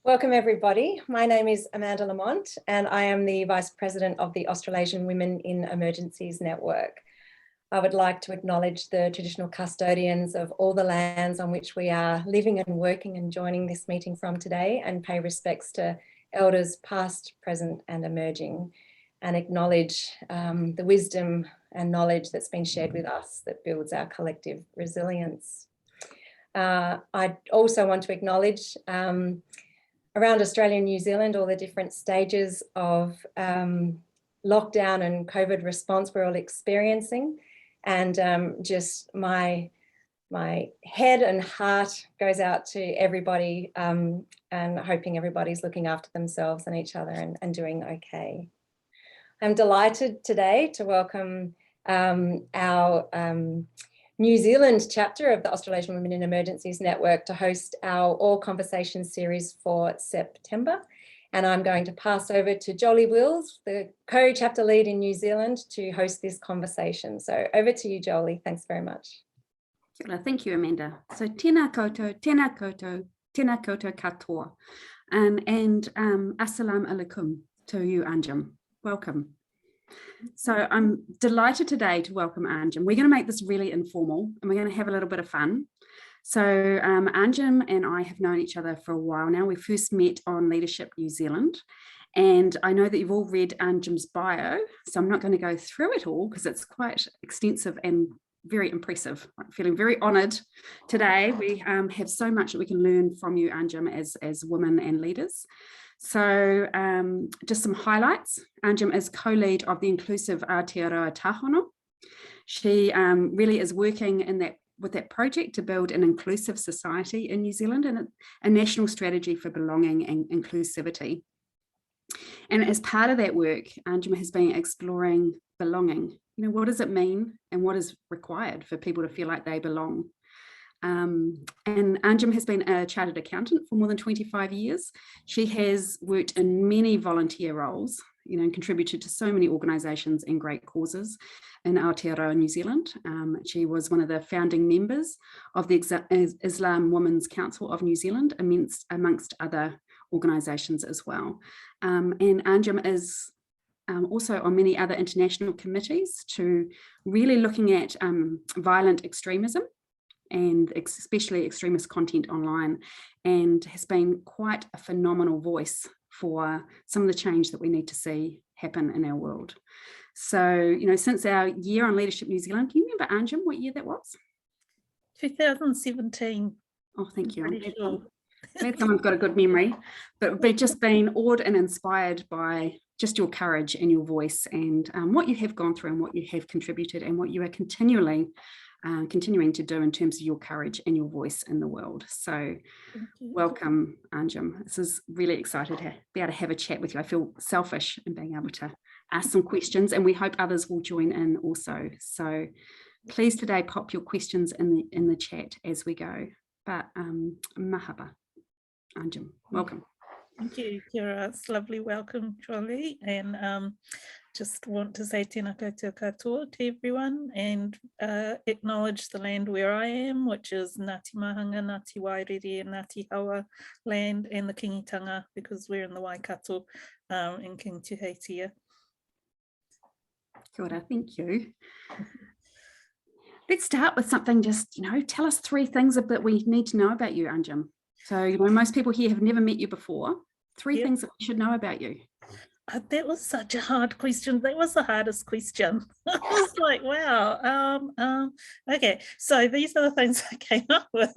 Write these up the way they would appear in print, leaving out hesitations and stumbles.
Welcome everybody. My name is Amanda Lamont and I am the Vice President of the Australasian Women in Emergencies Network. I would like to acknowledge the traditional custodians of all the lands on which we are living and working and joining this meeting from today, and pay respects to elders past, present and emerging, and acknowledge the wisdom and knowledge that's been shared with us that builds our collective resilience. I also want to acknowledge around Australia and New Zealand, all the different stages of lockdown and COVID response we're all experiencing. And just my head and heart goes out to everybody, and hoping everybody's looking after themselves and each other and doing okay. I'm delighted today to welcome our New Zealand chapter of the Australasian Women in Emergencies Network to host our All Conversations series for September. And I'm going to pass over to Jolie Wills, the co-chapter lead in New Zealand, to host this conversation. So over to you, Jolie. Thanks very much. Thank you, Amanda. So tēnā koutou, tēnā koutou, tēnā koutou katoa. And assalamu alaikum to you, Anjum. Welcome. So I'm delighted today to welcome Anjum. We're going to make this really informal and we're going to have a little bit of fun. So Anjum and I have known each other for a while now. We first met on Leadership New Zealand, and I know that you've all read Anjum's bio, so I'm not going to go through it all because it's quite extensive and very impressive. I'm feeling very honoured today. We have so much that we can learn from you, Anjum, as women and leaders. So just some highlights. Anjum is co-lead of the Inclusive Aotearoa Thono. She really is working with that project to build an inclusive society in New Zealand and a national strategy for belonging and inclusivity. And as part of that work, Anjum has been exploring belonging. You know, what does it mean and what is required for people to feel like they belong? And Anjum has been a chartered accountant for more than 25 years. She has worked in many volunteer roles, you know, and contributed to so many organisations and great causes in Aotearoa, New Zealand. She was one of the founding members of the Islam Women's Council of New Zealand, amongst other organisations as well. And Anjum is also on many other international committees to really looking at violent extremism, and especially extremist content online, and has been quite a phenomenal voice for some of the change that we need to see happen in our world. So, you know, since our year on Leadership New Zealand, can you remember, Anjum, what year that was? 2017. Oh, thank you. Sure. Glad someone's got a good memory, but we've just been awed and inspired by just your courage and your voice, and what you have gone through and what you have contributed and what you are continuing to do in terms of your courage and your voice in the world. So welcome, Anjum. This is really excited to be able to have a chat with you. I feel selfish in being able to ask some questions, and we hope others will join in also. So please today pop your questions in the chat as we go. But mahaba, Anjum, welcome. Thank you, Kira. It's lovely. Welcome, Jolie. And just want to say tēnā koutou katoa to everyone, and acknowledge the land where I am, which is Ngāti Mahanga, Ngāti Wairere and Ngāti Hawa land, and the Kingitanga, because we're in the Waikato in King Tuheitia. Kia ora, thank you. Let's start with something, just, you know, tell us 3 things that we need to know about you, Anjum. So, you know, most people here have never met you before. 3 things that we should know about you. That was such a hard question. That was the hardest question. I was like, wow. Okay, so these are the things I came up with.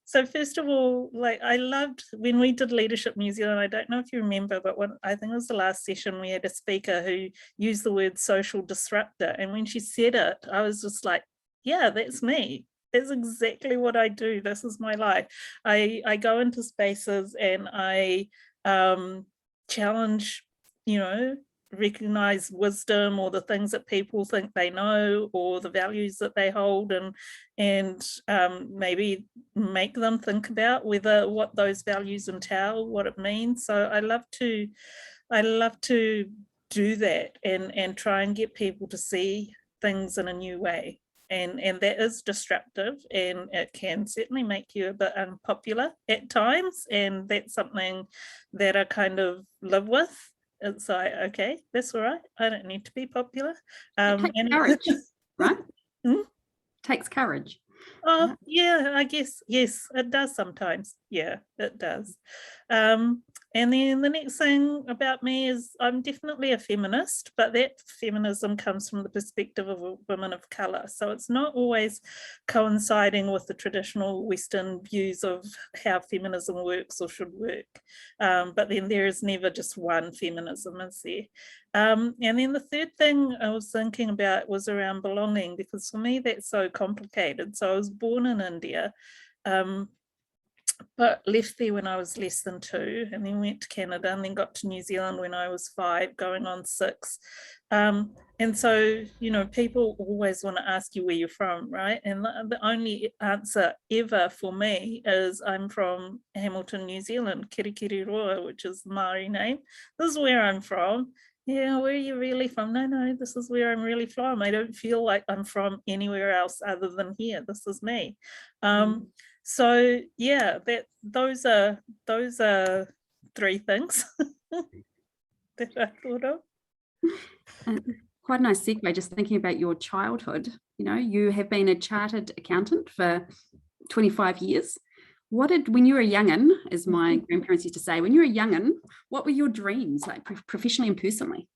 So first of all, like, I loved when we did Leadership New Zealand. I don't know if you remember, but I think it was the last session, we had a speaker who used the word social disruptor. And when she said it, I was just like, yeah, that's me. That's exactly what I do. This is my life. I go into spaces and I challenge, you know, recognize wisdom or the things that people think they know or the values that they hold, and maybe make them think about what those values entail, what it means. So I love to do that and try and get people to see things in a new way. and that is disruptive, and it can certainly make you a bit unpopular at times, and that's something that I kind of live with. It's like, okay, that's all right, I don't need to be popular. It takes courage, right? Takes courage. Oh, yeah, I guess, yes, it does sometimes. Yeah, it does. And then the next thing about me is I'm definitely a feminist, but that feminism comes from the perspective of a woman of colour. So it's not always coinciding with the traditional Western views of how feminism works or should work. But then there is never just one feminism, is there? And then the third thing I was thinking about was around belonging, because for me that's so complicated. So I was born in India, but left there when I was less than 2, and then went to Canada, and then got to New Zealand when I was 5, going on 6. And so, you know, people always want to ask you where you're from, right? And the only answer ever for me is I'm from Hamilton, New Zealand, Kirikiriroa, which is the Māori name. This is where I'm from. Yeah, where are you really from? No, this is where I'm really from. I don't feel like I'm from anywhere else other than here. This is me. So yeah, those are 3 things that I thought of. Quite a nice segue, just thinking about your childhood. You know, you have been a chartered accountant for 25 years. When you were a young'un, as my grandparents used to say, when you were a young'un, what were your dreams, like professionally and personally?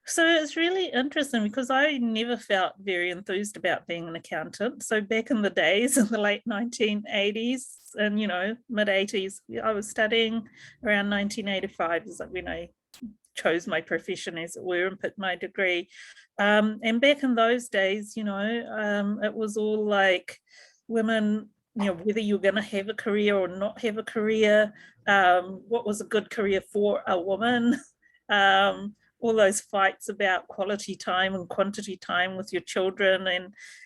So it's really interesting because I never felt very enthused about being an accountant. So back in the days, in the late 1980s and, you know, mid 80s, I was studying around 1985 is like when I chose my profession, as it were, and picked my degree. And back in those days, you know, it was all like women, you know, whether you're going to have a career or not have a career, what was a good career for a woman, all those fights about quality time and quantity time with your children.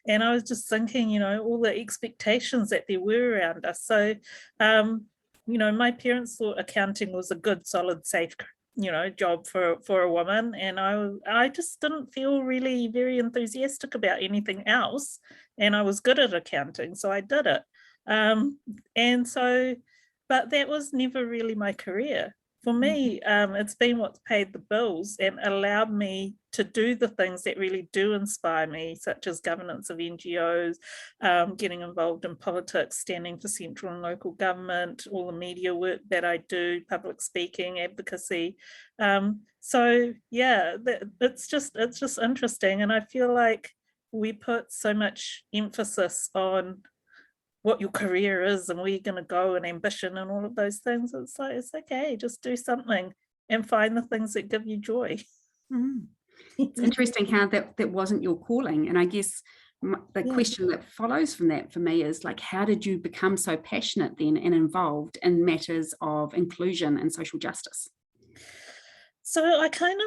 And I was just thinking, you know, all the expectations that there were around us. So, you know, my parents thought accounting was a good, solid, safe, you know, job for a woman. And I just didn't feel really very enthusiastic about anything else. And I was good at accounting, so I did it. And so, but that was never really my career. For me, it's been what's paid the bills and allowed me to do the things that really do inspire me, such as governance of NGOs, getting involved in politics, standing for central and local government, all the media work that I do, public speaking, advocacy. So yeah, it's just interesting. And I feel like we put so much emphasis on what your career is and where you're going to go and ambition and all of those things. It's like, it's okay, just do something and find the things that give you joy. It's interesting how that wasn't your calling. And I guess the question that follows from that for me is like, how did you become so passionate then and involved in matters of inclusion and social justice? So I kind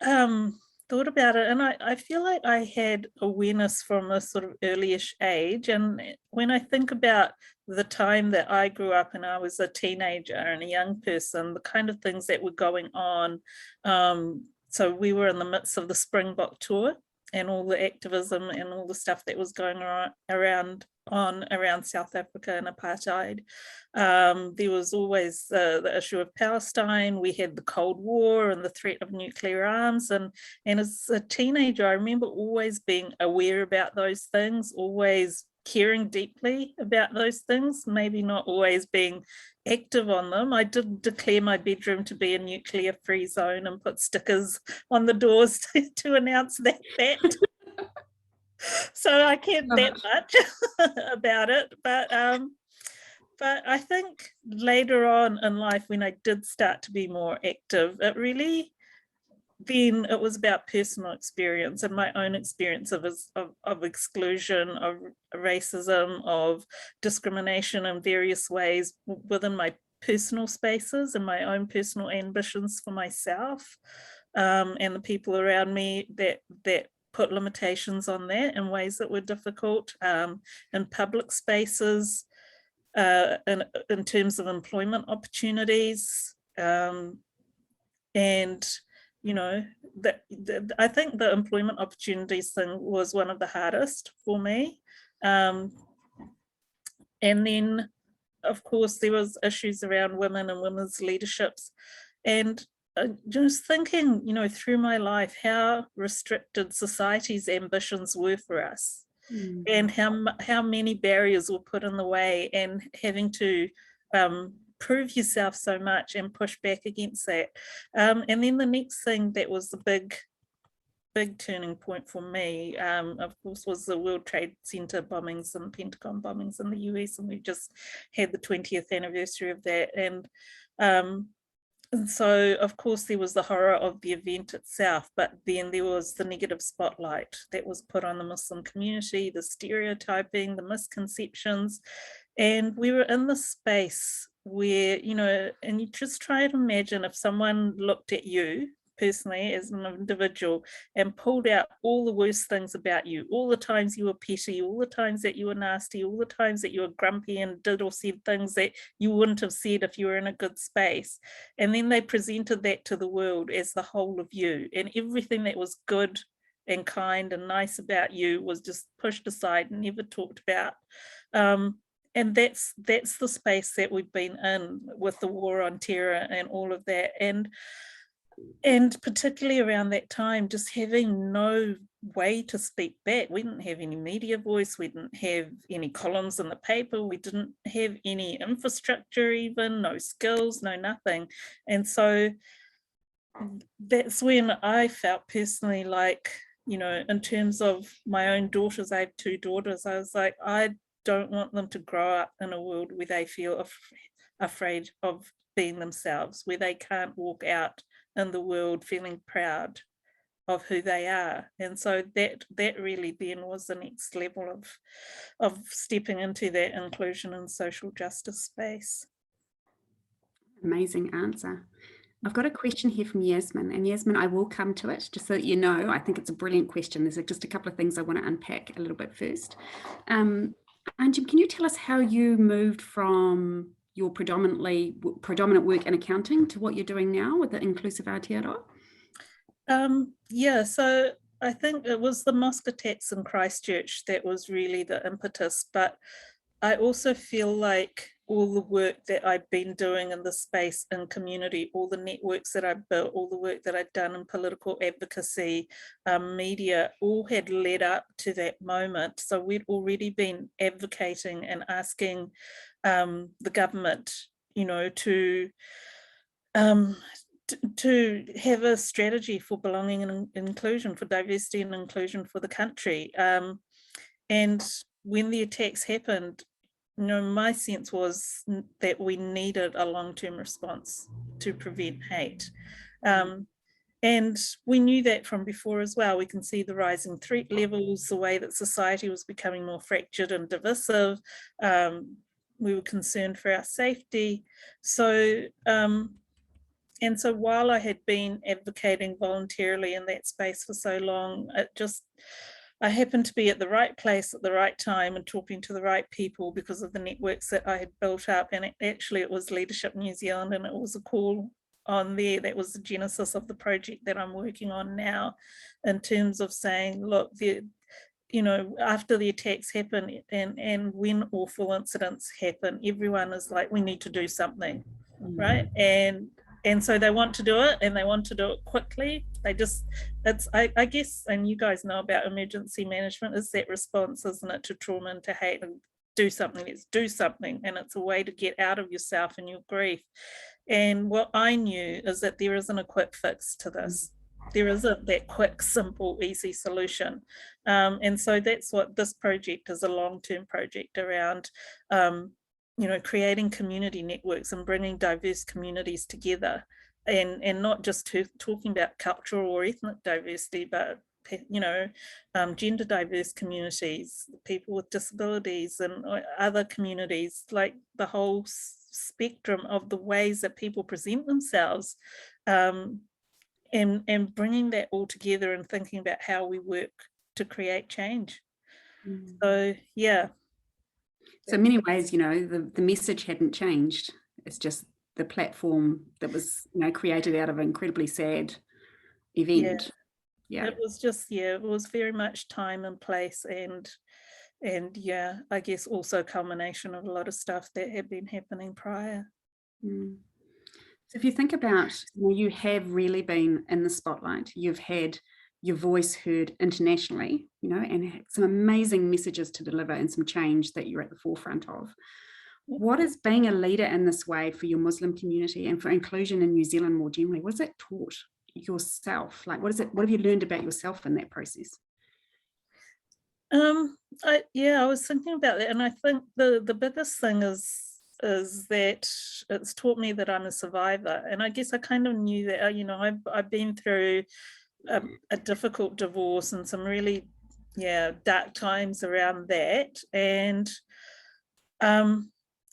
of thought about it, and I feel like I had awareness from a sort of early-ish age. And when I think about the time that I grew up and I was a teenager and a young person, the kind of things that were going on, so we were in the midst of the Springbok tour and all the activism and all the stuff that was going around South Africa and apartheid. There was always the issue of Palestine. We had the Cold War and the threat of nuclear arms. And as a teenager, I remember always being aware about those things, always caring deeply about those things, maybe not always being active on them. I did declare my bedroom to be a nuclear-free zone and put stickers on the doors to announce that fact. So I cared that much about it. But I think later on in life, when I did start to be more active, then it was about personal experience and my own experience of exclusion, of racism, of discrimination in various ways within my personal spaces and my own personal ambitions for myself, and the people around me that put limitations on that in ways that were difficult, in public spaces, in terms of employment opportunities, and you know, I think the employment opportunities thing was one of the hardest for me. And then, of course, there was issues around women and women's leaderships. And just thinking, you know, through my life, how restricted society's ambitions were for us, and how many barriers were put in the way, and having to prove yourself so much and push back against that. And then the next thing that was the big turning point for me, of course, was the World Trade Center bombings and Pentagon bombings in the US, and we just had the 20th anniversary of that. And so, of course, there was the horror of the event itself, but then there was the negative spotlight that was put on the Muslim community, the stereotyping, the misconceptions. And we were in the space where, you know, and you just try to imagine if someone looked at you personally as an individual and pulled out all the worst things about you, all the times you were petty, all the times that you were nasty, all the times that you were grumpy and did or said things that you wouldn't have said if you were in a good space. And then they presented that to the world as the whole of you, and everything that was good and kind and nice about you was just pushed aside and never talked about. And that's the space that we've been in with the war on terror and all of that. And particularly around that time, just having no way to speak back. We didn't have any media voice, we didn't have any columns in the paper, we didn't have any infrastructure even, no skills, no nothing. And so that's when I felt personally like, you know, in terms of my own daughters, I have 2 daughters, I was like, I don't want them to grow up in a world where they feel afraid of being themselves, where they can't walk out in the world feeling proud of who they are. And so that really then was the next level of stepping into that inclusion and social justice space. Amazing answer. I've got a question here from Yasmin, and Yasmin, I will come to it just so that you know. I think it's a brilliant question. There's just a couple of things I want to unpack a little bit first. Anjum, can you tell us how you moved from your predominant work in accounting to what you're doing now with the Inclusive Aotearoa? Yeah, so I think it was the mosque attacks in Christchurch that was really the impetus, but I also feel like all the work that I've been doing in the space in community, all the networks that I built, all the work that I've done in political advocacy, media, all had led up to that moment. So we'd already been advocating and asking the government, you know, to have a strategy for belonging and inclusion, for diversity and inclusion for the country. And when the attacks happened, you know, my sense was that we needed a long-term response to prevent hate. And we knew that from before as well. We can see the rising threat levels, the way that society was becoming more fractured and divisive. We were concerned for our safety. So, and so while I had been advocating voluntarily in that space for so long, I happened to be at the right place at the right time and talking to the right people because of the networks that I had built up. And it was Leadership New Zealand, and it was a call on there that was the genesis of the project that I'm working on now, in terms of saying, look, you know, after the attacks happen and when awful incidents happen, everyone is like, we need to do something, right? And so they want to do it, and they want to do it quickly. I guess, and you guys know about emergency management, is that response, isn't it, to trauma and to hate, and do something, let's do something. And it's a way to get out of yourself and your grief. And what I knew is that there isn't a quick fix to this. There isn't that quick, simple, easy solution. And so that's what this project is, a long-term project around you know, creating community networks and bringing diverse communities together, and not just talking about cultural or ethnic diversity, but, you know, gender diverse communities, people with disabilities, and other communities, like the whole spectrum of the ways that people present themselves, and bringing that all together and thinking about how we work to create change. So, yeah. So in many ways, you know, the message hadn't changed. It's just the platform that was, you know, created out of incredibly sad event. Yeah. It was just, it was very much time and place, and yeah, I guess also a culmination of a lot of stuff that had been happening prior. So if you think about, you have really been in the spotlight, you've had your voice heard internationally, and some amazing messages to deliver and some change that you're at the forefront of. What is being a leader in this way for your Muslim community and for inclusion in New Zealand more generally? What has that taught yourself? Like, what have you learned about yourself in that process? I was thinking about that, and I think the biggest thing is that it's taught me that I'm a survivor, and I guess I kind of knew that. I've been through a difficult divorce and some really dark times around that, and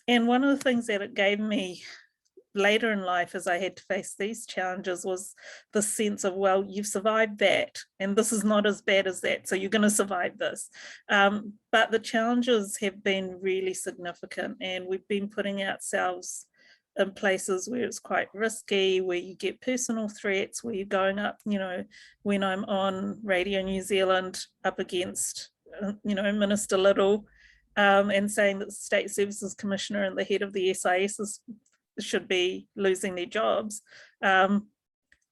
one of the things that it gave me later in life as I had to face these challenges was the sense of, well, you've survived that, and this is not as bad as that, so you're going to survive this. But the challenges have been really significant, and we've been putting ourselves in places where it's quite risky, where you get personal threats, where you're going up, when I'm on Radio New Zealand up against, Minister Little, and saying that the State Services Commissioner and the head of the SIS should be losing their jobs. And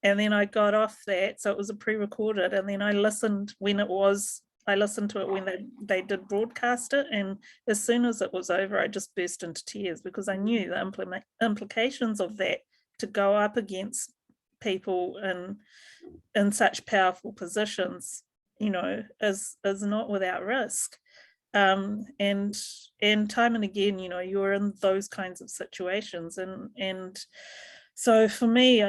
then I got off that, so it was a pre-recorded, and then I listened to it when they did broadcast it, and as soon as it was over, I just burst into tears, because I knew the implications of that, to go up against people in such powerful positions, is not without risk. And time and again, you're in those kinds of situations, and so for me,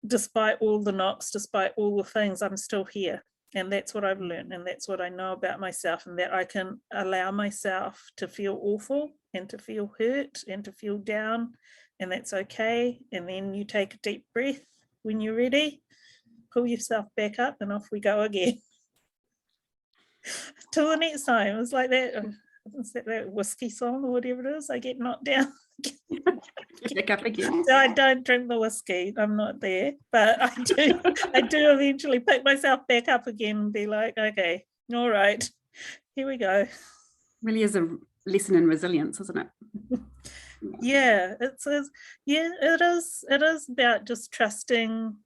despite all the knocks, despite all the things, I'm still here, and that's what I've learned, and that's what I know about myself, and that I can allow myself to feel awful and to feel hurt and to feel down, and that's okay. And then you take a deep breath when you're ready, pull yourself back up, and off we go again. Till the next time. It was like that, that whiskey song or whatever it is, I get knocked down. Back up again. So I don't drink the whiskey, I'm not there, but I do eventually pick myself back up again and be like, okay, all right, here we go. Really is a lesson in resilience, isn't it? Yeah, it is about just trusting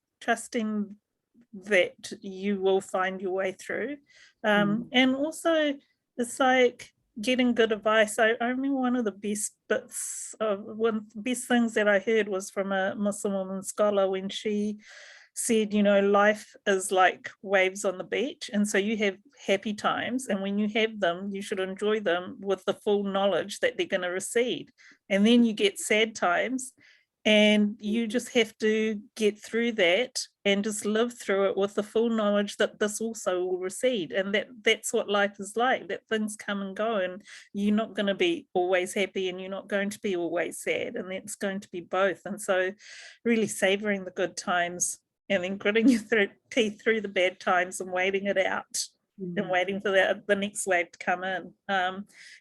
that you will find your way through. And also, it's like getting good advice. I remember one of the best things that I heard was from a Muslim woman scholar, when she said, life is like waves on the beach, and so you have happy times, and when you have them, you should enjoy them with the full knowledge that they're going to recede, and then you get sad times, and you just have to get through that and just live through it with the full knowledge that this also will recede, and that's what life is like, that things come and go, and you're not going to be always happy, and you're not going to be always sad, and it's going to be both. And so really savoring the good times, and then gritting your teeth through the bad times and waiting it out, and waiting for the next wave to come in,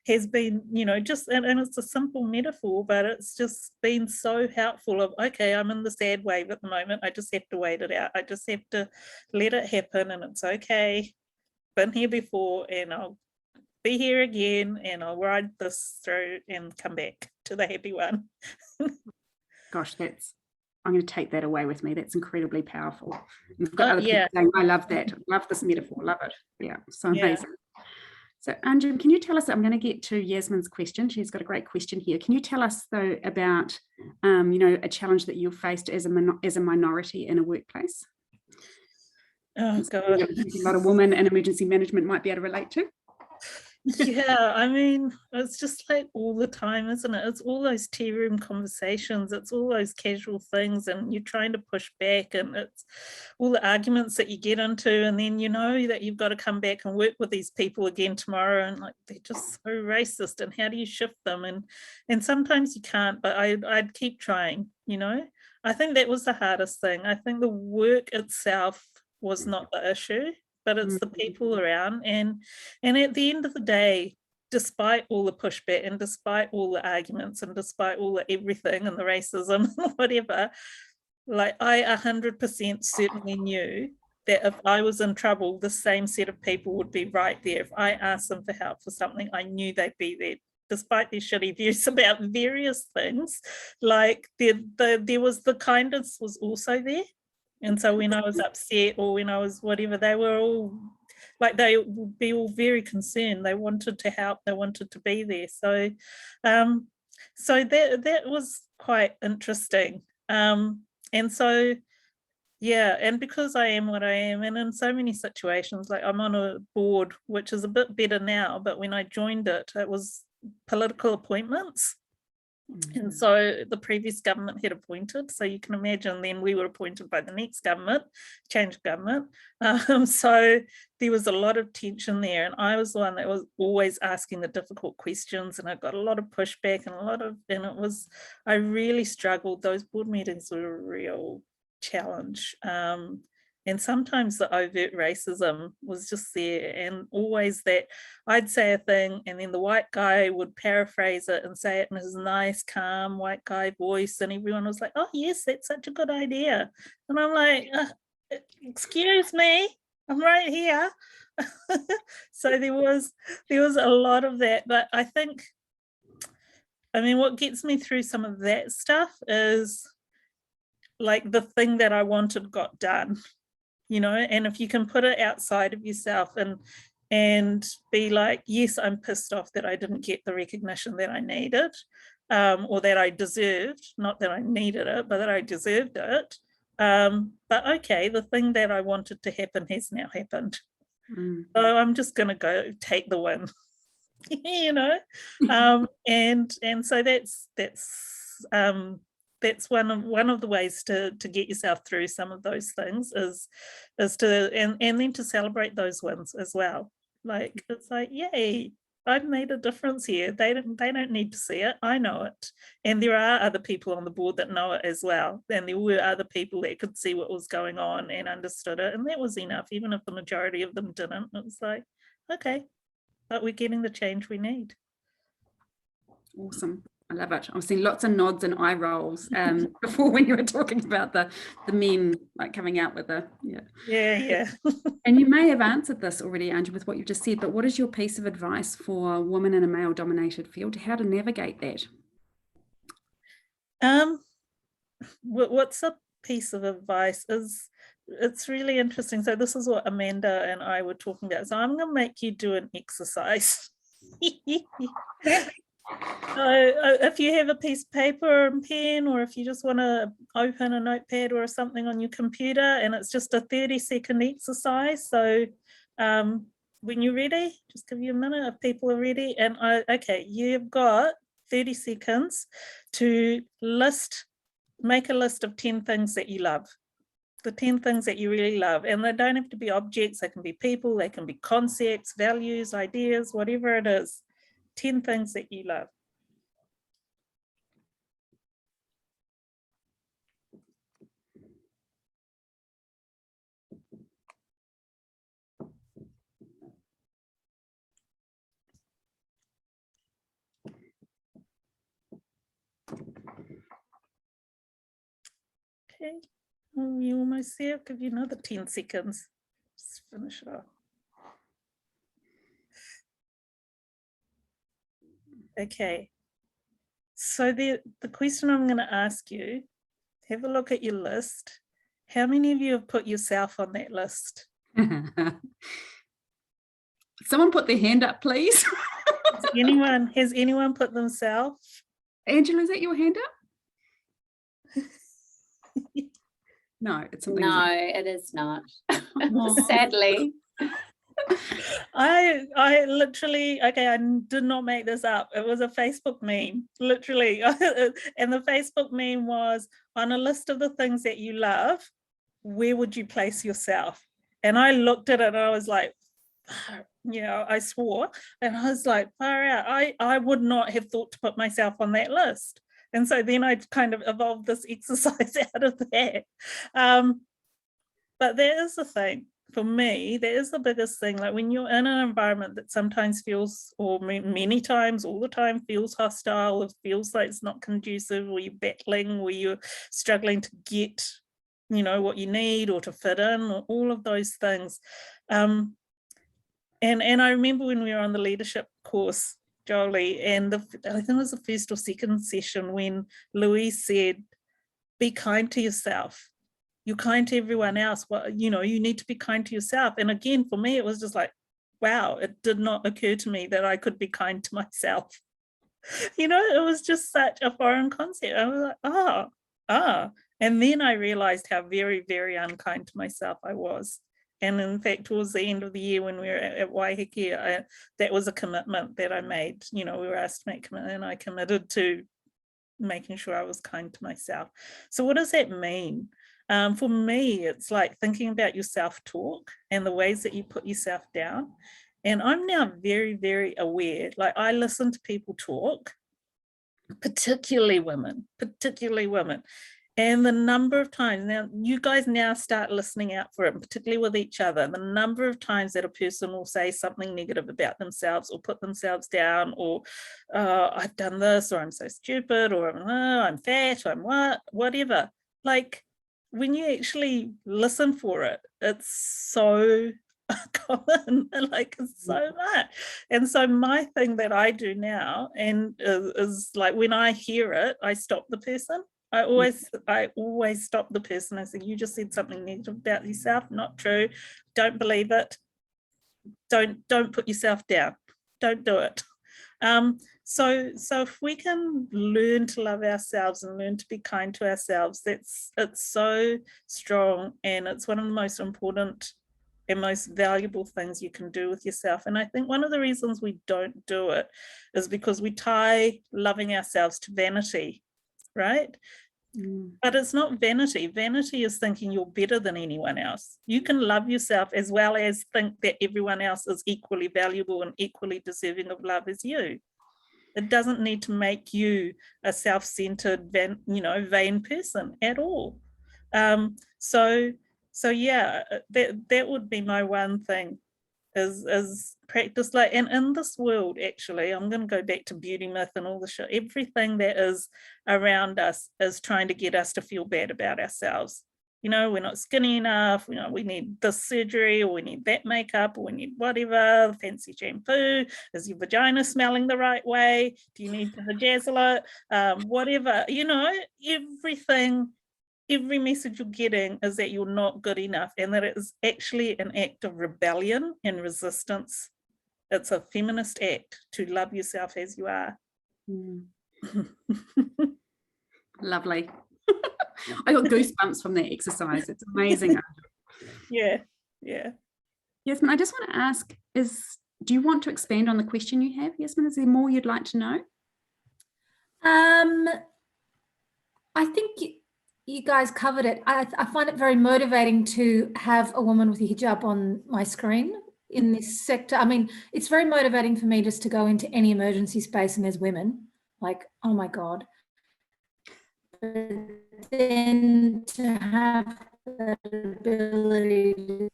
has been, just, and it's a simple metaphor, but it's just been so helpful of, okay, I'm in the sad wave at the moment, I just have to wait it out, I just have to let it happen, and it's okay, been here before, and I'll be here again, and I'll ride this through and come back to the happy one. Gosh, I'm going to take that away with me. That's incredibly powerful. We've got other people saying, I love that. Love this metaphor. Love it. Yeah, so amazing. So Anjum, can you tell us, I'm going to get to Yasmin's question. She's got a great question here. Can you tell us though about, a challenge that you've faced as a minority in a workplace? Oh God. A lot of women in emergency management might be able to relate to. Yeah, I mean, it's just like all the time, isn't it? It's all those tea room conversations, it's all those casual things, and you're trying to push back, and it's all the arguments that you get into, and then you know that you've got to come back and work with these people again tomorrow, and like they're just so racist, and how do you shift them? And sometimes you can't, but I'd keep trying, I think that was the hardest thing. I think the work itself was not the issue, but it's the people around, and at the end of the day, despite all the pushback, and despite all the arguments, and despite all the everything, and the racism, whatever, Like I 100% certainly knew that if I was in trouble, the same set of people would be right there. If I asked them for help for something, I knew they'd be there, despite their shitty views about various things. Like there was the kindness was also there. And so when I was upset or when I was whatever, they were all like, they would be all very concerned. They wanted to help, they wanted to be there. So so that was quite interesting. And so yeah, and because I am what I am, and in so many situations, like I'm on a board, which is a bit better now, but when I joined it, it was political appointments. And so the previous government had appointed, so you can imagine then we were appointed by the next government, changed government. So there was a lot of tension there, and I was the one that was always asking the difficult questions, and I got a lot of pushback and it was, I really struggled. Those board meetings were a real challenge. And sometimes the overt racism was just there, and always that I'd say a thing and then the white guy would paraphrase it and say it in his nice, calm white guy voice, and everyone was like, oh yes, that's such a good idea. And I'm like, excuse me, I'm right here. So there was a lot of that, but I think, I mean, what gets me through some of that stuff is like the thing that I wanted got done. You know, and if you can put it outside of yourself and be like, yes, I'm pissed off that I didn't get the recognition that I needed, or that I deserved, not that I needed it, but that I deserved it. But okay, the thing that I wanted to happen has now happened. So I'm just going to go take the win, you know, and so that's one of the ways to get yourself through some of those things is to and then to celebrate those wins as well. Like it's like, yay, I've made a difference here. They don't need to see it. I know it. And there are other people on the board that know it as well. And there were other people that could see what was going on and understood it. And that was enough, even if the majority of them didn't. It was like, okay, but we're getting the change we need. Awesome. I love it. I've seen lots of nods and eye rolls before when you were talking about the men like coming out with the yeah. And you may have answered this already, Anjum, with what you just said, but what is your piece of advice for women in a male-dominated field? How to navigate that? What's a piece of advice is, it's really interesting. So this is what Amanda and I were talking about. So I'm going to make you do an exercise. So if you have a piece of paper and pen, or if you just want to open a notepad or something on your computer, and it's just a 30-second exercise. So when you're ready, just give you a minute if people are ready. And okay, you've got 30 seconds to make a list of 10 things that you love. The 10 things that you really love. And they don't have to be objects, they can be people, they can be concepts, values, ideas, whatever it is. 10 things that you love. Okay, you almost there. I'll give you another 10 seconds. Just finish it off. Okay, so the question I'm going to ask you, have a look at your list. How many of you have put yourself on that list? Someone put their hand up, please. Has anyone put themselves? Angela, is that your hand up? No, it's something. No, it is not. Sadly. I literally, okay, I did not make this up. It was a Facebook meme, literally. And the Facebook meme was, on a list of the things that you love, where would you place yourself? And I looked at it and I was like, you know, I swore, and I was like, far out. I would not have thought to put myself on that list. And so then I kind of evolved this exercise out of that. But that is the thing. for me, that is the biggest thing. Like when you're in an environment that sometimes feels, or many times, all the time, feels hostile, it feels like it's not conducive, or you're battling, or you're struggling to get, you know, what you need or to fit in, or all of those things. And I remember when we were on the leadership course, Jolie, and I think it was the first or second session when Louise said, be kind to yourself. You're kind to everyone else. Well, you know, you need to be kind to yourself. And again, for me, it was just like, wow, it did not occur to me that I could be kind to myself. You know, it was just such a foreign concept. I was like, And then I realized how very, very unkind to myself I was. And in fact, towards the end of the year when we were at Waiheke, that was a commitment that I made. You know, we were asked to make commitment, and I committed to making sure I was kind to myself. So what does that mean? For me, it's like thinking about your self-talk and the ways that you put yourself down. And I'm now very, very aware. Like I listen to people talk, particularly women. And the number of times, now you guys now start listening out for it, particularly with each other, the number of times that a person will say something negative about themselves or put themselves down, or I've done this, or I'm so stupid, or I'm fat, I'm whatever. Like when you actually listen for it, it's so common, like it's so much. And so my thing that I do now and is like when I hear it, I stop the person. I always stop the person. I say, you just said something negative about yourself, not true. Don't believe it. Don't put yourself down. Don't do it. So if we can learn to love ourselves and learn to be kind to ourselves, it's so strong, and it's one of the most important and most valuable things you can do with yourself. And I think one of the reasons we don't do it is because we tie loving ourselves to vanity, right? But it's not vanity. Vanity is thinking you're better than anyone else. You can love yourself as well as think that everyone else is equally valuable and equally deserving of love as you. It doesn't need to make you a self-centered, vain person at all. So yeah, that would be my one thing. Is practice, like, and in this world, actually, I'm going to go back to beauty myth and all the shit. Everything that is around us is trying to get us to feel bad about ourselves. You know, we're not skinny enough, you know, we need this surgery, or we need that makeup, or we need whatever, fancy shampoo. Is your vagina smelling the right way? Do you need to vajazzle it? Whatever, you know, every message you're getting is that you're not good enough, and that it is actually an act of rebellion and resistance. It's a feminist act to love yourself as you are. Lovely. I got goosebumps from that exercise. It's amazing. Yeah. Yasmin, I just want to ask, do you want to expand on the question you have, Yasmin? Is there more you'd like to know? I think you guys covered it. I find it very motivating to have a woman with a hijab on my screen in this sector. I mean, it's very motivating for me just to go into any emergency space and there's women, like, oh my God. But then to have that ability,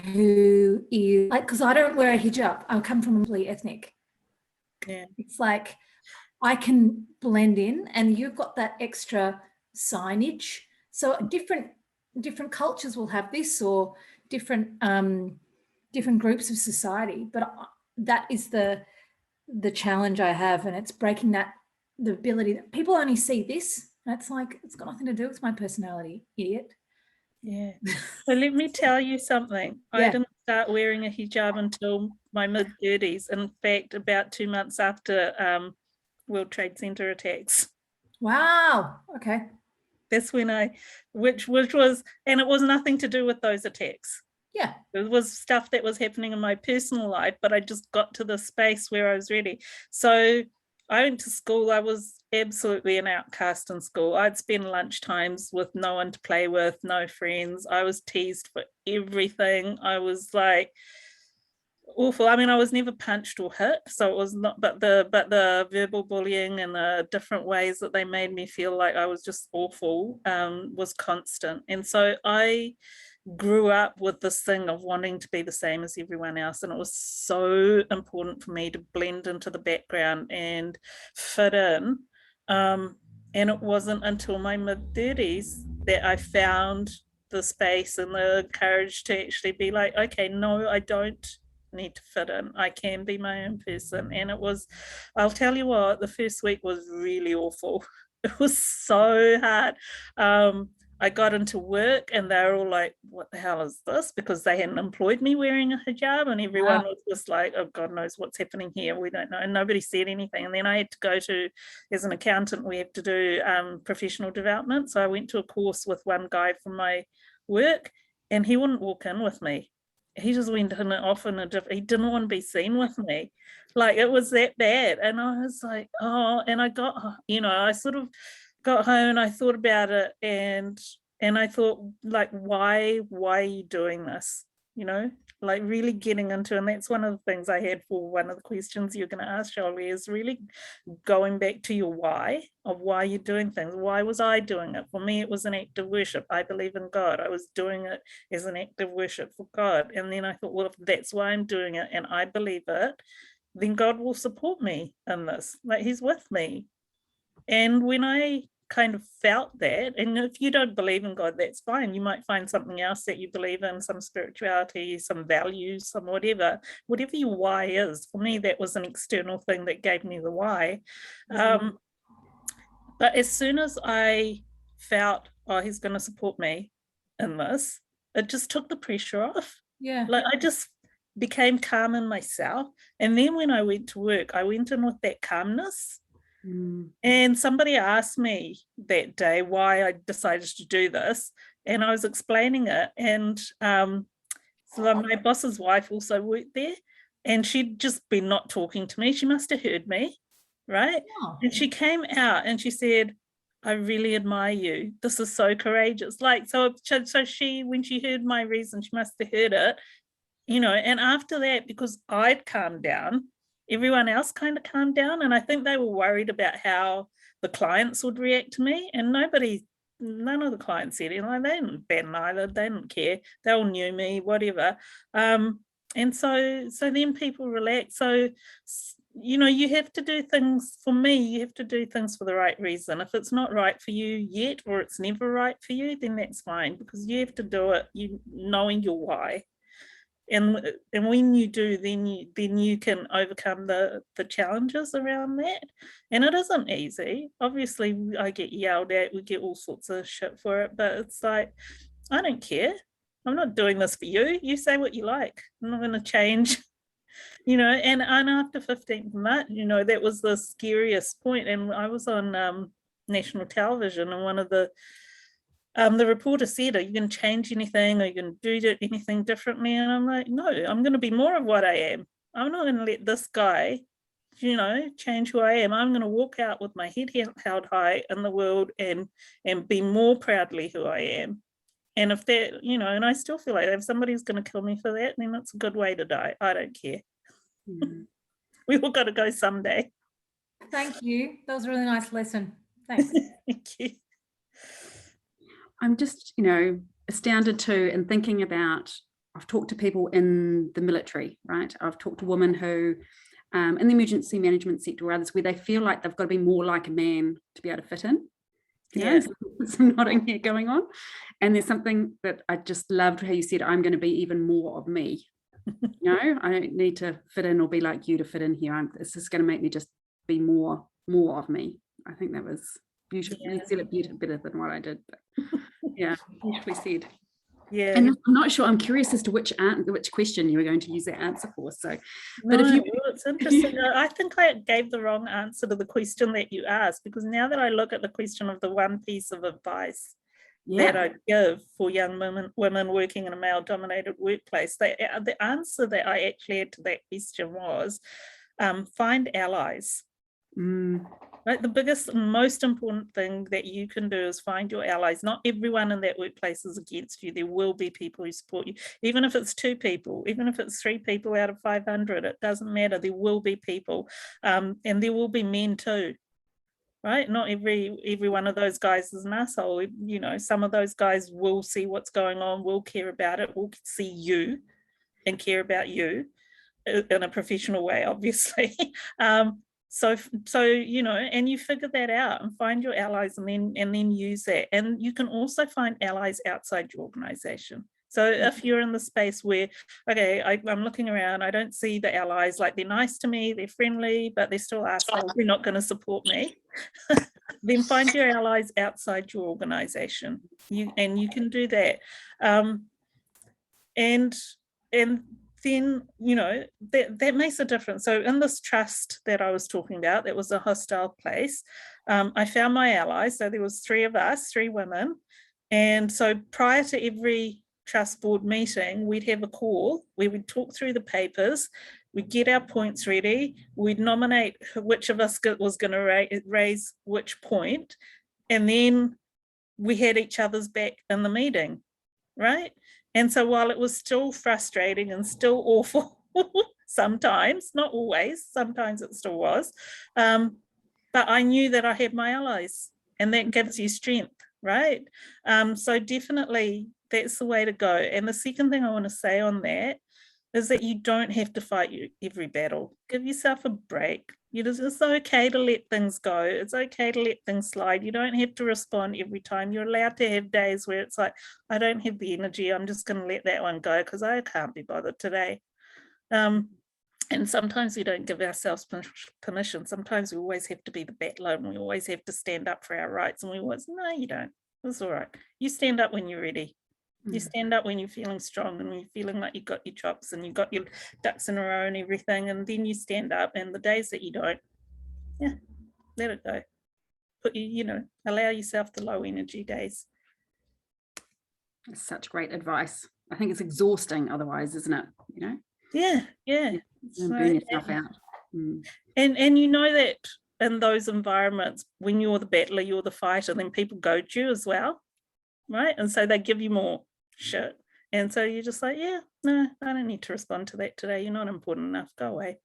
who is like, because I don't wear a hijab. I come from a multi-ethnic. Yeah. It's like I can blend in, and you've got that extra signage. So different cultures will have this, or different groups of society. But that is the challenge I have, and it's breaking the ability that people only see this. That's like, it's got nothing to do with my personality, idiot. Yeah. So let me tell you something. Yeah. I didn't start wearing a hijab until my mid-30s. In fact, about 2 months after World Trade Center attacks. Wow. Okay. That's when which was, and it was nothing to do with those attacks. Yeah. It was stuff that was happening in my personal life, but I just got to the space where I was ready. So I went to school. I was absolutely an outcast in school. I'd spend lunch times with no one to play with, no friends. I was teased for everything. I was like awful. I mean, I was never punched or hit, so it was not, but the verbal bullying and the different ways that they made me feel like I was just awful was constant. And so I grew up with this thing of wanting to be the same as everyone else, and it was so important for me to blend into the background and fit in. And it wasn't until my mid-30s that I found the space and the courage to actually be like, okay, no, I don't need to fit in. I can be my own person. And it was, I'll tell you what, the first week was really awful. It was so hard. I got into work and they were all like, what the hell is this? Because they hadn't employed me wearing a hijab, and everyone was just like, oh, God knows what's happening here. We don't know. And nobody said anything. And then I had to go to, as an accountant, we have to do professional development. So I went to a course with one guy from my work, and he wouldn't walk in with me. He just went in off in a different, he didn't want to be seen with me. Like, it was that bad. And I was like, oh, and I got, you know, I sort of got home and I thought about it, and I thought, like, why are you doing this? You know, like really getting into, and that's one of the things I had for one of the questions you're going to ask, Charlie, is really going back to your why of why you're doing things. Why was I doing it? For me, it was an act of worship. I believe in God. I was doing it as an act of worship for God. And then I thought, well, if that's why I'm doing it and I believe it, then God will support me in this. Like, he's with me. And when I kind of felt that, and if you don't believe in God, that's fine. You might find something else that you believe in, some spirituality, some values, some whatever your why is. For me, that was an external thing that gave me the why. But as soon as I felt, oh, he's going to support me in this, it just took the pressure off. Yeah. Like, I just became calm in myself. And then when I went to work, I went in with that calmness. And somebody asked me that day why I decided to do this, and I was explaining it, and so my boss's wife also worked there, and she'd just been not talking to me. She must have heard me, right? And she came out and she said, I really admire you. This is so courageous. Like, so she, when she heard my reason, she must have heard it, you know. And after that, because I'd calmed down, everyone else kind of calmed down, and I think they were worried about how the clients would react to me, and none of the clients said anything. They didn't bat an eyelid, they didn't care, they all knew me, whatever. And so then people relax. So, you know, you have to do things, for me, you have to do things for the right reason. If it's not right for you yet, or it's never right for you, then that's fine, because you have to do it, you knowing your why. And when you do, then you can overcome the challenges around that. And it isn't easy. Obviously, I get yelled at, we get all sorts of shit for it, but it's like, I don't care. I'm not doing this for you. You say what you like. I'm not going to change, you know. And after 15th March, you know, that was the scariest point. And I was on national television, and one of the reporter said, are you going to change anything? Are you going to do anything differently? And I'm like, no, I'm going to be more of what I am. I'm not going to let this guy, you know, change who I am. I'm going to walk out with my head held high in the world and be more proudly who I am. And if that, you know, and I still feel like if somebody's going to kill me for that, then it's a good way to die. I don't care. We all got to go someday. Thank you. That was a really nice lesson. Thanks. Thank you. I'm just, you know, astounded too, and thinking about, I've talked to people in the military, right? I've talked to women who, in the emergency management sector or others, where they feel like they've got to be more like a man to be able to fit in. You know, some nodding here going on. And there's something that I just loved how you said, I'm going to be even more of me. You know, I don't need to fit in or be like you to fit in here. This is going to make me just be more of me. I think that was beautiful. You said it better than what I did. But yeah, beautifully said. Yeah. And I'm not sure, I'm curious as to which question you were going to use that answer for. So, but it's interesting. I think I gave the wrong answer to the question that you asked, because now that I look at the question of the one piece of advice that I give for young women working in a male-dominated workplace, the answer that I actually had to that question was find allies. Right? The biggest and most important thing that you can do is find your allies. Not everyone in that workplace is against you. There will be people who support you. Even if it's 2 people, even if it's 3 people out of 500, it doesn't matter. There will be people, and there will be men too. right? Not every one of those guys is an asshole. You know, some of those guys will see what's going on, will care about it, will see you and care about you in a professional way, obviously. So you know, and you figure that out and find your allies, and then use that. And you can also find allies outside your organization. So if you're in the space where, okay, I'm looking around, I don't see the allies, like they're nice to me, they're friendly, but they're still assholes, they're not going to support me, then find your allies outside your organization. And you can do that. And then, you know, that makes a difference. So in this trust that I was talking about, that was a hostile place, I found my allies. So there was 3 of us, 3 women. And so prior to every trust board meeting, we'd have a call where we'd talk through the papers, we'd get our points ready, we'd nominate which of us was going to raise which point, and then we had each other's back in the meeting, right? And so while it was still frustrating and still awful sometimes, not always, sometimes it still was, but I knew that I had my allies, and that gives you strength, right? So definitely that's the way to go. And the second thing I want to say on that is that you don't have to fight every battle. Give yourself a break. It's okay to let things go. It's okay to let things slide. You don't have to respond every time. You're allowed to have days where it's like, I don't have the energy. I'm just going to let that one go because I can't be bothered today. And sometimes we don't give ourselves permission. Sometimes we always have to be the battler, and we always have to stand up for our rights. And we always, no, you don't. It's all right. You stand up when you're ready. You stand up when you're feeling strong and you're feeling like you've got your chops and you've got your ducks in a row and everything, and then you stand up. And the days that you don't, yeah, let it go. You know, allow yourself the low energy days. That's such great advice. I think it's exhausting otherwise, isn't it? You know? Yeah. So, burn yourself out. And you know that in those environments, when you're the battler, you're the fighter, then people goad you as well, right? And so they give you more shit. And so you're just like, yeah, no, I don't need to respond to that today. You're not important enough. Go away.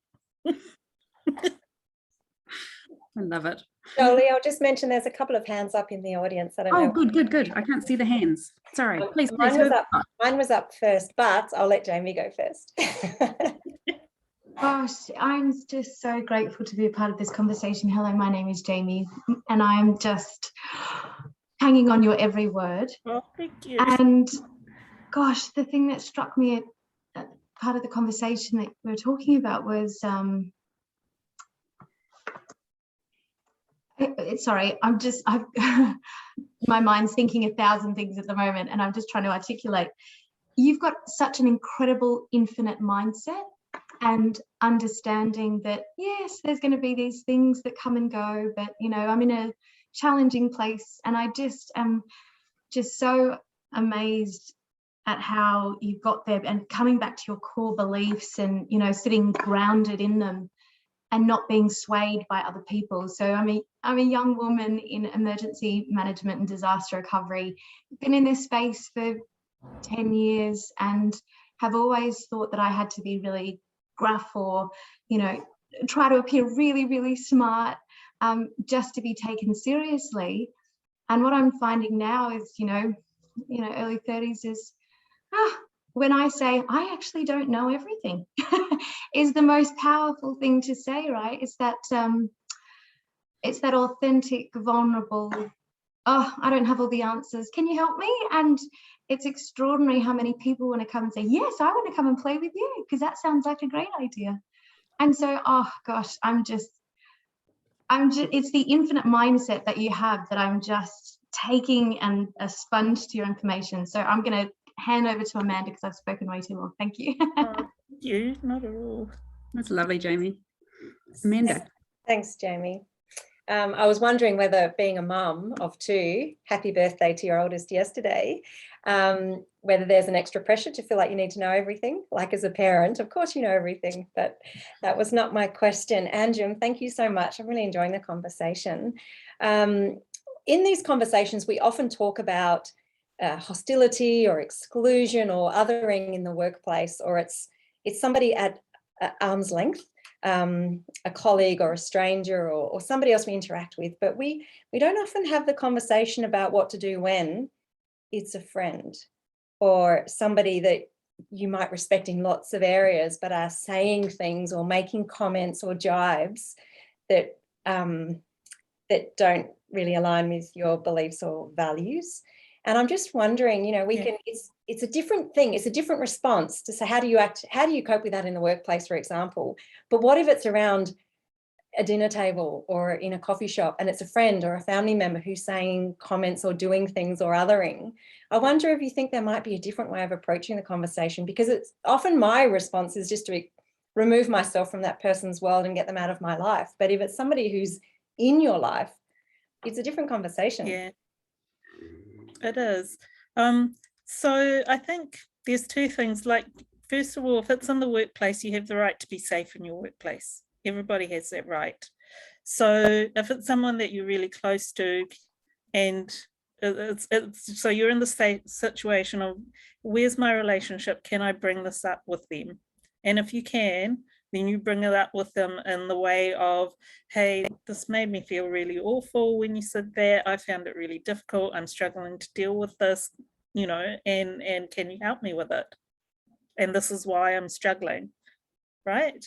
I love it. Jolie, I'll just mention there's a couple of hands up in the audience. I don't know. Good. I can't see the hands. Sorry, please. Mine was up first, but I'll let Jamie go first. Gosh, I'm just so grateful to be a part of this conversation. Hello, my name is Jamie, and I'm just hanging on your every word. Oh, thank you. And gosh, the thing that struck me at part of the conversation that we were talking about was, sorry, my mind's thinking 1,000 things at the moment, and I'm just trying to articulate. You've got such an incredible infinite mindset, and understanding that, yes, there's going to be these things that come and go, but, you know, I'm in a challenging place, and I just am just so amazed at how you've got there and coming back to your core beliefs and, you know, sitting grounded in them and not being swayed by other people. So I'm a young woman in emergency management and disaster recovery, been in this space for 10 years and have always thought that I had to be really gruff or, you know, try to appear really, really smart just to be taken seriously. And what I'm finding now is, you know, early 30s is, when I say I actually don't know everything is the most powerful thing to say, right? It's that authentic, vulnerable, I don't have all the answers. Can you help me? And it's extraordinary how many people want to come and say, yes, I want to come and play with you because that sounds like a great idea. And so, oh gosh, I'm just, it's the infinite mindset that you have that I'm just taking and a sponge to your information. So I'm going to hand over to Amanda because I've spoken way too long. Thank you. Thank you, not at all. That's lovely, Jamie. Amanda. Thanks, Jamie. I was wondering whether, being a mum of 2, happy birthday to your oldest yesterday, whether there's an extra pressure to feel like you need to know everything. Like as a parent, of course you know everything, but that was not my question. Anjum, thank you so much. I'm really enjoying the conversation. In these conversations, we often talk about hostility or exclusion or othering in the workplace, or it's somebody at arm's length. a colleague or a stranger or somebody else we interact with, but we don't often have the conversation about what to do when it's a friend or somebody that you might respect in lots of areas, but are saying things or making comments or jibes that that don't really align with your beliefs or values. And I'm just wondering, you know, it's a different thing. It's a different response to say, how do you act? How do you cope with that in the workplace, for example? But what if it's around a dinner table or in a coffee shop and it's a friend or a family member who's saying comments or doing things or othering? I wonder if you think there might be a different way of approaching the conversation, because it's often my response is just to remove myself from that person's world and get them out of my life. But if it's somebody who's in your life, it's a different conversation. Yeah, it is. So I think there's two things. Like, first of all, if it's in the workplace, you have the right to be safe in your workplace. Everybody has that right. So if it's someone that you're really close to, and so you're in the situation of, where's my relationship? Can I bring this up with them? And if you can, then you bring it up with them in the way of, hey, this made me feel really awful when you said that. I found it really difficult. I'm struggling to deal with this, you know, and can you help me with it? And this is why I'm struggling, right?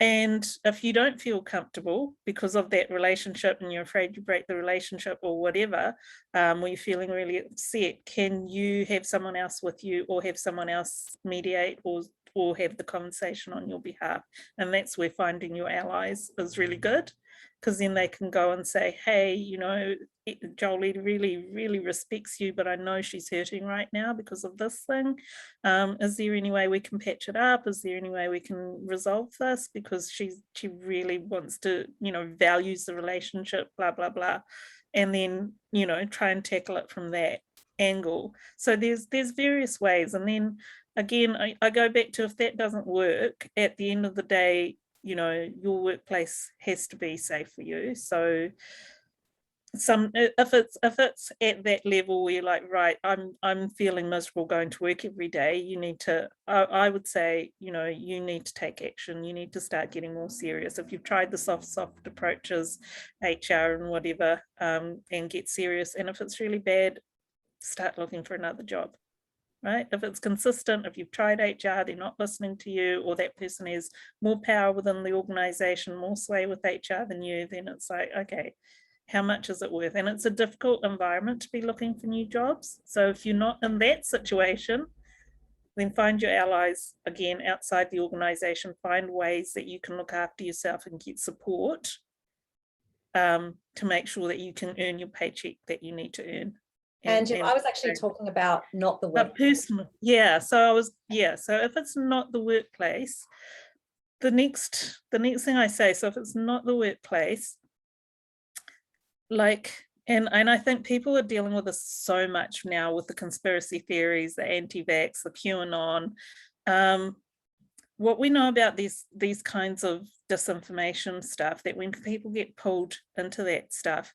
And if you don't feel comfortable because of that relationship and you're afraid you break the relationship or whatever, or you're feeling really upset, can you have someone else with you or have someone else mediate or have the conversation on your behalf? And that's where finding your allies is really good, because then they can go and say, hey, you know, Jolie really, really respects you, but I know she's hurting right now because of this thing. Is there any way we can patch it up? Is there any way we can resolve this? Because she really wants to, you know, values the relationship, blah, blah, blah. And then, you know, try and tackle it from that angle. So there's various ways. And then again, I go back to, if that doesn't work, at the end of the day, you know, your workplace has to be safe for you. So if it's at that level where you're like, right, I'm feeling miserable going to work every day, you need to, I would say, you know, you need to take action. You need to start getting more serious. If you've tried the soft approaches, HR and whatever, and get serious. And if it's really bad, start looking for another job. Right? If it's consistent, if you've tried HR, they're not listening to you, or that person has more power within the organization, more sway with HR than you, then it's like, okay, how much is it worth? And it's a difficult environment to be looking for new jobs. So if you're not in that situation, then find your allies, again, outside the organization, find ways that you can look after yourself and get support to make sure that you can earn your paycheck that you need to earn. And I was actually talking about not the workplace. So if it's not the workplace, the next thing I say, so if it's not the workplace, like, and I think people are dealing with this so much now with the conspiracy theories, the anti-vax, the QAnon. What we know about these kinds of disinformation stuff, that when people get pulled into that stuff,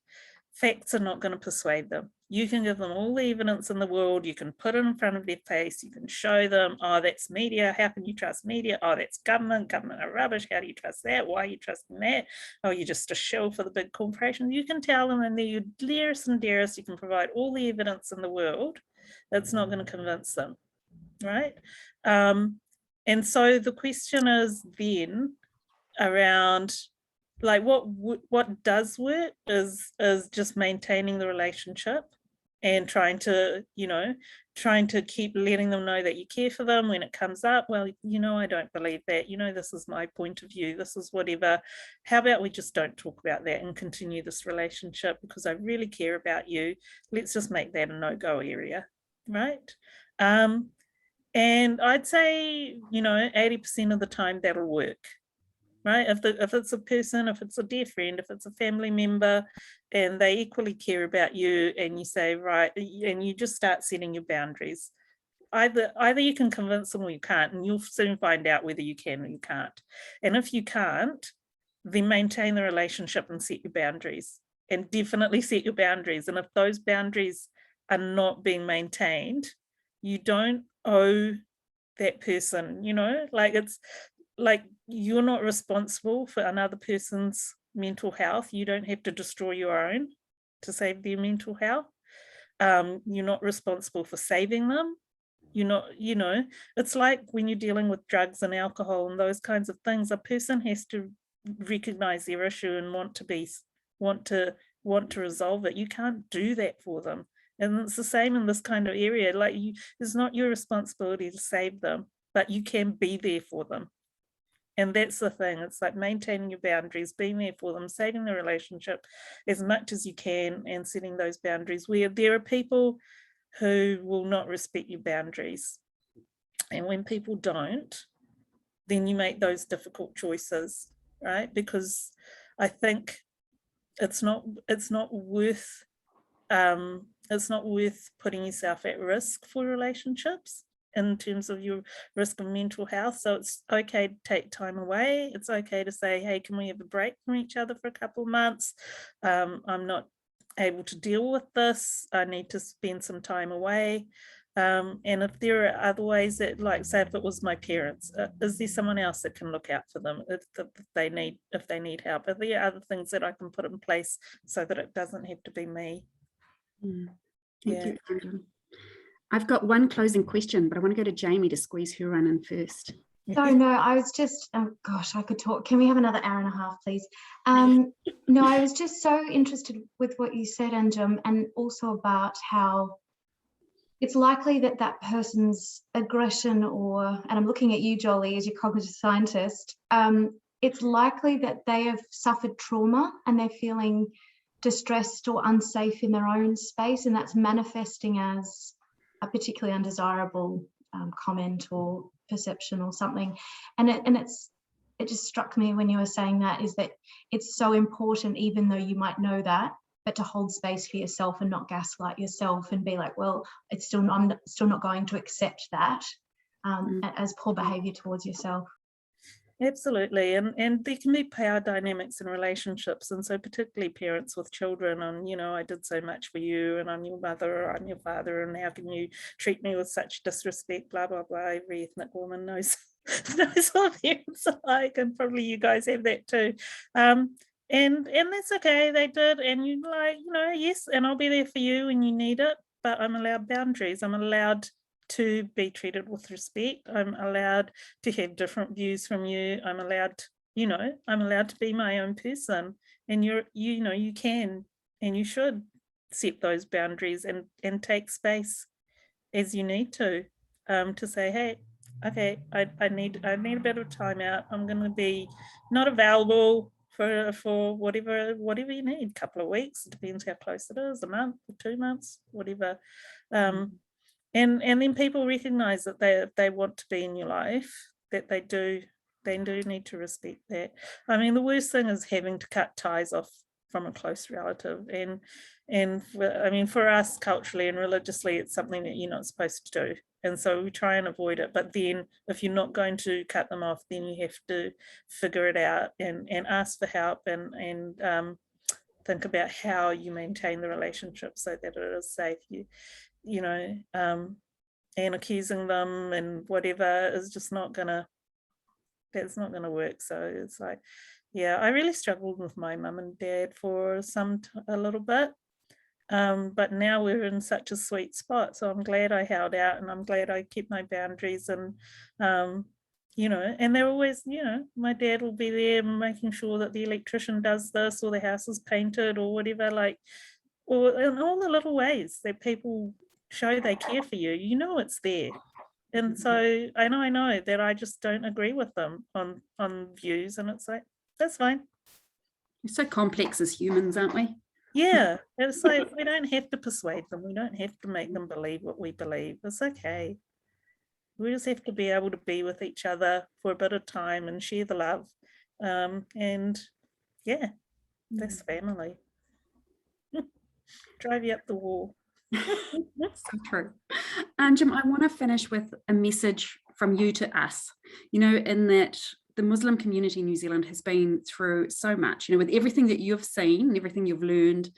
facts are not going to persuade them. You can give them all the evidence in the world. You can put it in front of their face. You can show them, oh, that's media. How can you trust media? Oh, that's government. Government are rubbish. How do you trust that? Why are you trusting that? Oh, you're just a shill for the big corporations. You can tell them, and they're your dearest and dearest. You can provide all the evidence in the world. That's not going to convince them, right? And so the question is then around, like, what does work is just maintaining the relationship and trying to keep letting them know that you care for them when it comes up. Well, you know, I don't believe that, you know, this is my point of view, this is whatever. How about we just don't talk about that and continue this relationship because I really care about you. Let's just make that a no-go area, right? And I'd say, you know, 80% of the time that'll work. Right? If it's a person, if it's a dear friend, if it's a family member, and they equally care about you, and you say, right, and you just start setting your boundaries. Either you can convince them or you can't, and you'll soon find out whether you can or you can't. And if you can't, then maintain the relationship and set your boundaries, and definitely set your boundaries. And if those boundaries are not being maintained, you don't owe that person, you know, like like, you're not responsible for another person's mental health. You don't have to destroy your own to save their mental health. You're not responsible for saving them. You're not, it's like when you're dealing with drugs and alcohol and those kinds of things, a person has to recognize their issue and want to resolve it. You can't do that for them. And it's the same in this kind of area. Like, it's not your responsibility to save them, but you can be there for them. And that's the thing. It's like maintaining your boundaries, being there for them, saving the relationship as much as you can, and setting those boundaries where there are people who will not respect your boundaries. And when people don't, then you make those difficult choices, right? Because I think it's not worth putting yourself at risk for relationships in terms of your risk of mental health. So it's okay to take time away. It's okay to say, hey, can we have a break from each other for a couple of months? I'm not able to deal with this. I need to spend some time away. And if there are other ways that, like, say, if it was my parents, is there someone else that can look out for them if they need help? Are there other things that I can put in place so that it doesn't have to be me? Thank you, Anjum. I've got one closing question, but I want to go to Jamie to squeeze her run in first. No, I was just, oh gosh, I could talk. Can we have another hour and a half, please? No, I was just so interested with what you said, Anjum, and also about how it's likely that that person's aggression, and I'm looking at you, Jolie, as your cognitive scientist, it's likely that they have suffered trauma and they're feeling distressed or unsafe in their own space, and that's manifesting as a particularly undesirable comment or perception or something. And it just struck me when you were saying that, is that it's so important, even though you might know that, but to hold space for yourself and not gaslight yourself and be like, well, I'm still not going to accept that as poor behavior towards yourself. Absolutely. And there can be power dynamics in relationships, and so particularly parents with children, and I did so much for you, and I'm your mother, or I'm your father, and how can you treat me with such disrespect, blah blah blah. Every ethnic woman knows what parents are like, and probably you guys have that too. And that's okay, they did, and you like, yes, and I'll be there for you when you need it, but I'm allowed boundaries. I'm allowed to be treated with respect. I'm allowed to have different views from you. I'm allowed, I'm allowed to be my own person. And you can and you should set those boundaries and take space as you need to say, hey, okay, I need a bit of time out. I'm going to be not available for whatever you need, a couple of weeks, it depends how close it is, a month or 2 months, whatever. And then people recognize that they want to be in your life, that they do need to respect that. I mean, the worst thing is having to cut ties off from a close relative. And for us culturally and religiously, it's something that you're not supposed to do. And so we try and avoid it. But then if you're not going to cut them off, then you have to figure it out and ask for help and think about how you maintain the relationship so that it is safe. And accusing them and whatever is just that's not gonna work. So it's like, yeah, I really struggled with my mum and dad for a little bit, but now we're in such a sweet spot, so I'm glad I held out, and I'm glad I kept my boundaries, and and they're always, my dad will be there making sure that the electrician does this, or the house is painted, or whatever, like, or in all the little ways that people show they care for you, it's there. And so I know that I just don't agree with them on views, and it's like, that's fine. We're so complex as humans, aren't we? Yeah, it's like, we don't have to persuade them, we don't have to make them believe what we believe. It's okay. We just have to be able to be with each other for a bit of time and share the love, and yeah, that's family. Drive you up the wall. So true. Anjum, I want to finish with a message from you to us, in that the Muslim community in New Zealand has been through so much, with everything that you've seen, everything you've learned,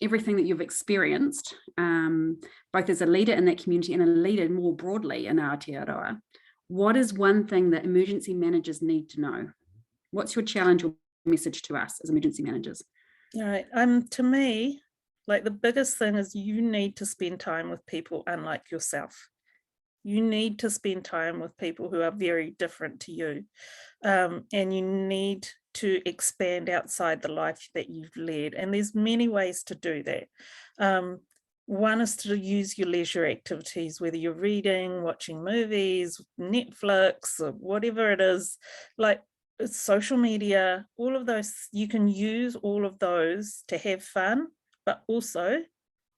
everything that you've experienced, both as a leader in that community and a leader more broadly in Aotearoa. what is one thing that emergency managers need to know? What's your challenge or message to us as emergency managers? All right. To me, like the biggest thing is you need to spend time with people unlike yourself. You need to spend time with people who are very different to you. And you need to expand outside the life that you've led. And there's many ways to do that. One is to use your leisure activities, whether you're reading, watching movies, Netflix, or whatever it is, like social media, all of those, you can use all of those to have fun, but also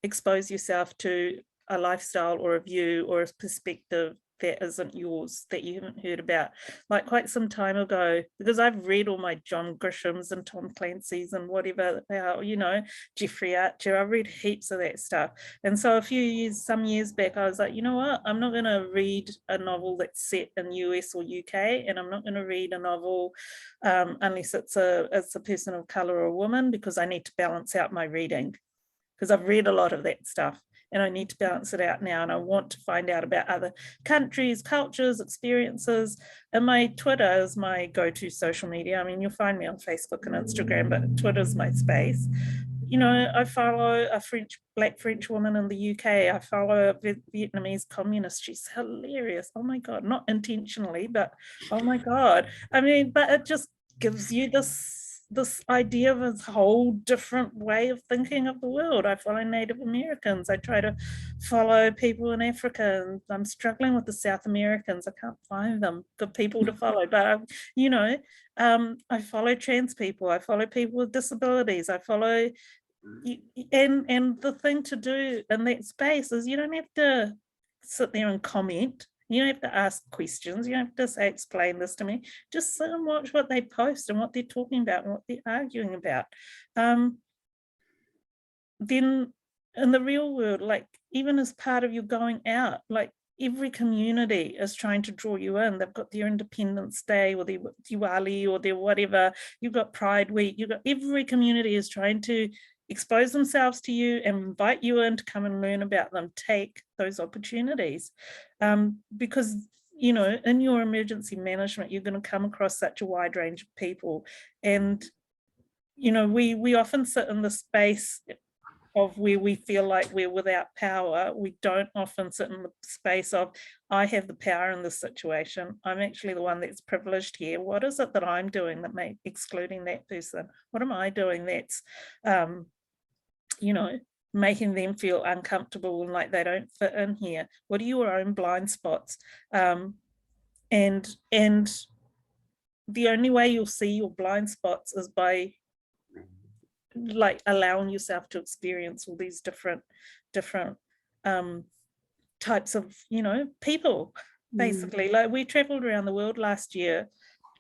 expose yourself to a lifestyle or a view or a perspective that isn't yours, that you haven't heard about. Like quite some time ago, because I've read all my John Grishams and Tom Clancy's and whatever, you know, Jeffrey Archer, I've read heaps of that stuff. And so some years back, I was like, you know what, I'm not going to read a novel that's set in US or UK, and I'm not going to read a novel unless it's a person of color or a woman, because I need to balance out my reading, because I've read a lot of that stuff. And I need to balance it out now. And I want to find out about other countries, cultures, experiences. And my Twitter is my go-to social media. I mean, you'll find me on Facebook and Instagram, but Twitter's my space. You know, I follow a Black French woman in the UK. I follow a Vietnamese communist. She's hilarious. Oh my God, not intentionally, but oh my God. I mean, but it just gives you this idea of a whole different way of thinking of the world. I follow Native Americans. I try to follow people in Africa, and I'm struggling with the South Americans. I can't find them, good people to follow. But you know, I follow trans people. I follow people with disabilities. I follow, and the thing to do in that space is you don't have to sit there and comment. You don't have to ask questions. You don't have to say, explain this to me. Just sit and watch what they post and what they're talking about and what they're arguing about. Then in the real world, like even as part of you going out, like every community is trying to draw you in. They've got their Independence Day or their Diwali or their whatever. You've got Pride Week. Every community is trying to expose themselves to you and invite you in to come and learn about them. Take those opportunities, because you know, in your emergency management, you're going to come across such a wide range of people, and you know, we often sit in the space of where we feel like we're without power. We don't often sit in the space of, I have the power in this situation. I'm actually the one that's privileged here. What is it that I'm doing that may excluding that person? What am I doing that's you know, making them feel uncomfortable and like they don't fit in here? What are your own blind spots? And the only way you'll see your blind spots is by like allowing yourself to experience all these different types of, you know, people, basically. Like we traveled around the world last year,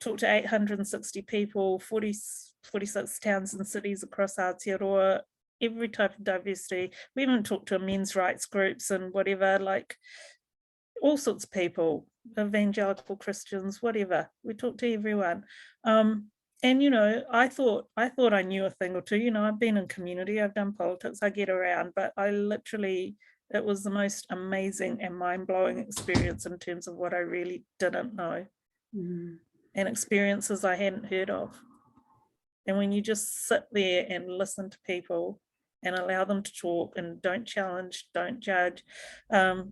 talked to 860 people, 46 towns and cities across Aotearoa, every type of diversity. We even talked to men's rights groups and whatever, like all sorts of people, evangelical Christians, whatever. We talked to everyone. And you know, I thought I knew a thing or two. You know, I've been in community, I've done politics, I get around, but I literally, it was the most amazing and mind-blowing experience in terms of what I really didn't know, and experiences I hadn't heard of. And when you just sit there and listen to people and allow them to talk and don't challenge, don't judge,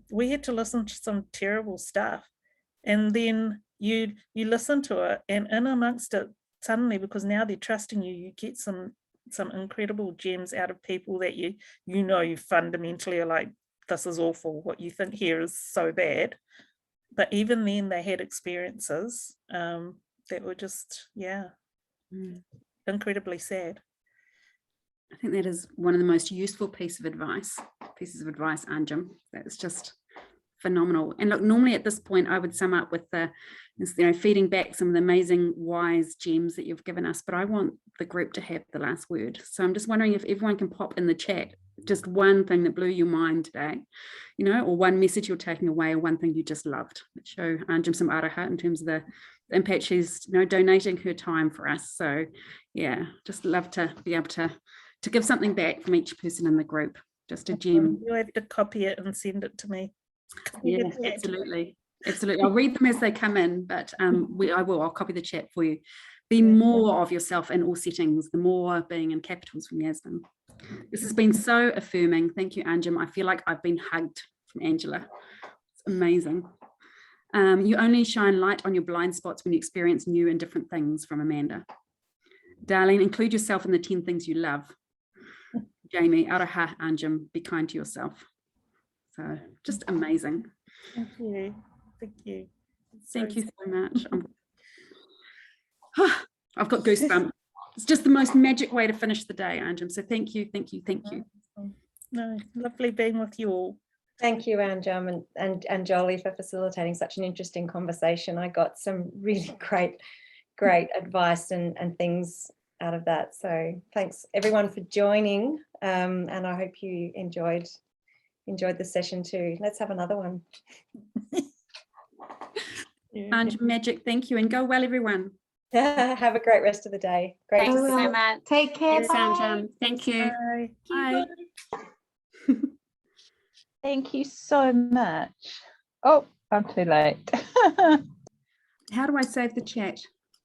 we had to listen to some terrible stuff, and then you listen to it, and in amongst it, suddenly, because now they're trusting you, you get some incredible gems out of people that you know you fundamentally are like, this is awful, what you think here is so bad. But even then they had experiences that were just, incredibly sad. I think that is one of the most useful pieces of advice, Anjum. That's just phenomenal. And look, normally at this point I would sum up with feeding back some of the amazing wise gems that you've given us, but I want the group to have the last word. So I'm just wondering if everyone can pop in the chat just one thing that blew your mind today, you know, or one message you're taking away, or one thing you just loved. Let's show Anjum some araha in terms of the impact she's, you know, donating her time for us. So yeah, just love to be able to give something back from each person in the group. Just a gem. You have to copy it and send it to me. Yeah, absolutely. Absolutely. I'll read them as they come in, but I'll copy the chat for you. Be more of yourself in all settings, the more being in capitals from Yasmin. This has been so affirming. Thank you, Anjum. I feel like I've been hugged from Angela. It's amazing. You only shine light on your blind spots when you experience new and different things, from Amanda. Darlene, include yourself in the 10 things you love. Jamie, araha, Anjum, be kind to yourself. So just amazing. Thank you. Thank you. Thank you so much. I've got goosebumps. It's just the most magic way to finish the day, Anjum. So thank you, thank you, thank you. No, lovely being with you all. Thank you, Anjum and Jolie, for facilitating such an interesting conversation. I got some really great advice and things out of that. So thanks everyone for joining, and I hope you enjoyed the session too. Let's have another one. Anjum, magic, thank you, and go well, everyone. Have a great rest of the day. Great Thanks to see so you. much. Take care. Thanks, Bye. Anjum. Thank you. Bye. Bye. Thank you so much. Oh, I'm too late. How do I save the chat?